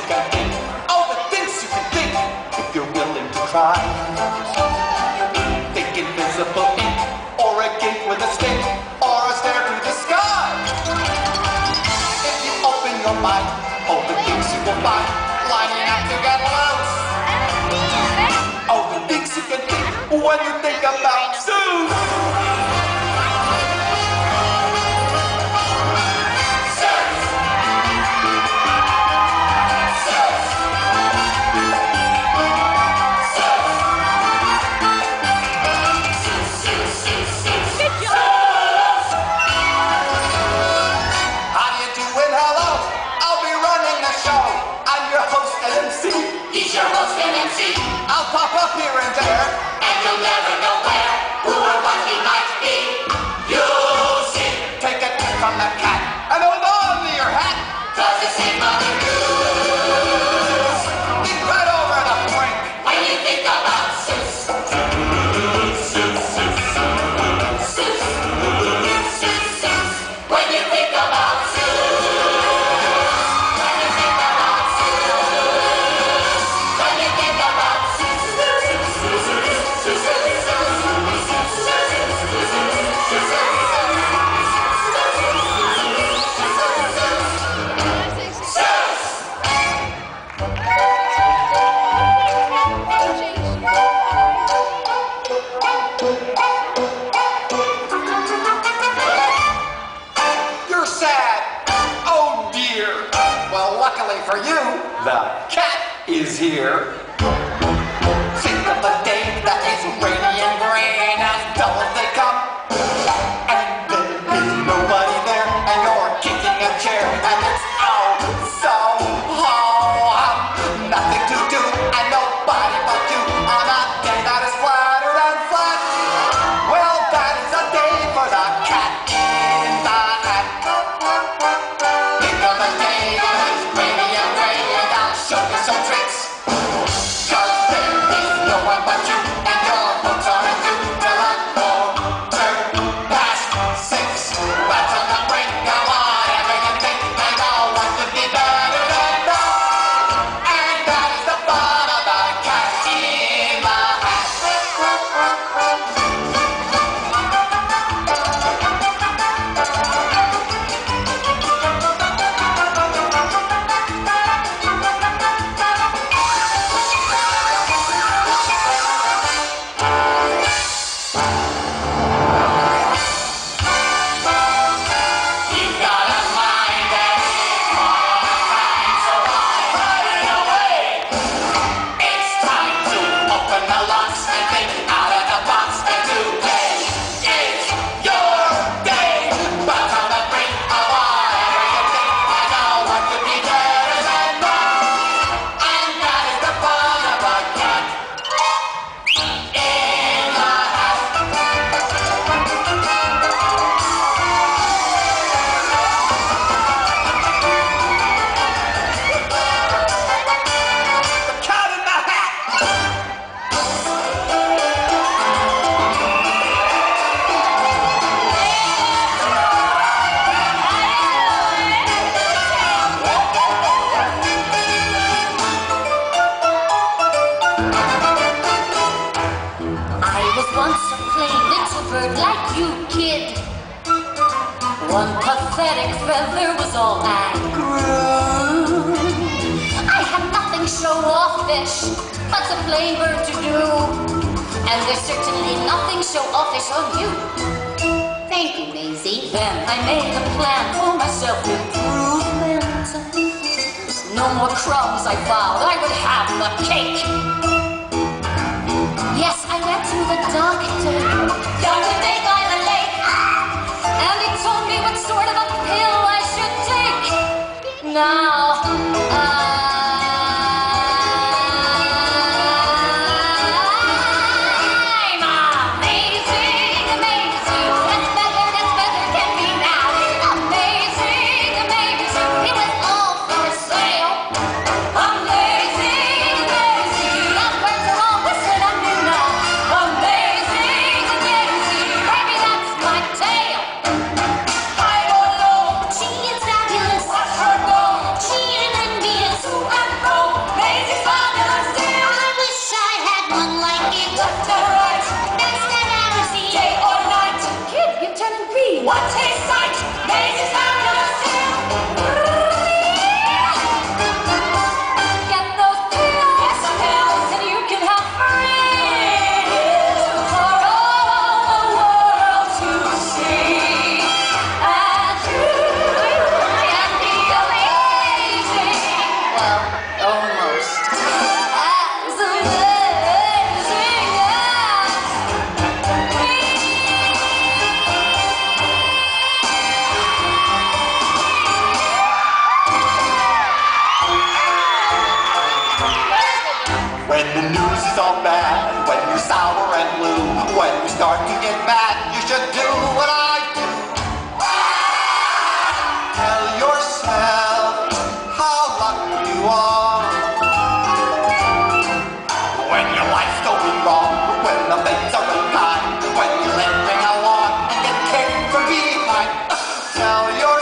can think. All the things you can think if you're willing to try. Think invisible ink, or a gate with a stick, or a stair to the sky. If you open your mind, all the things you will find lining up to get lost. All the things you can think when you think about Zeus. I'll pop up here and there, and you'll never know where, who or what he might be. You'll see. Take a tip from the cat and hold on to your hat, 'cause it's in Mother Goose. Get right over the brink when you think about Zeus. Zeus, Zeus, Zeus, Zeus, Zeus. When you think about Zeus. When you think about Zeus. When you think about Zeus. You're sad. Oh dear. Well, luckily for you, the cat is here. Think of the day that is rainy and gray and as dull as they come. And there is nobody there, and you're kicking a chair, and it's so nothing to do, and nobody but you on a day that is flatter than flat. Well, that is a day for the cat in the hat. Think of the day that is rainy and gray, and I'll show you some tricks. 'Cause there is no one but you, and your books aren't due till a quarter past 6. But on the brink of whatever you think, I know what could be better than that. And that is the fun of the cat in the hat. You've got a mind that is one of a kind, so why hide it away? It's time to open the locks and think out of the box, and today is your day. But on the brink of whatever you think, I know what could be better than that. And that is the fun of a cat in the hat. The cat in the hat. I was once a plain little bird like you, kid. One pathetic feather was all I grew. I had nothing show-offish, but a plain bird to do. And there's certainly nothing show-offish on you. Thank you, Maisie. Then I made a plan for my self-improvement. No more crumbs, I vowed. I would have the cake. Yes, I went to the doctor down to Big Island Lake, and he told me what sort of a pill I should take. Now, I'm amazing, amazing. That's better can be now. Amazing, amazing. It was all for sale. Amazing, amazing. That words are all whistled under now. Amazing, amazing. Baby, that's my tale. I don't know. She is fabulous. What's her goal? start to get mad, you should do what I do. Tell yourself how lucky you are. When your life's going wrong, when the things are unkind, when you're living along and get kicked from behind, tell yourself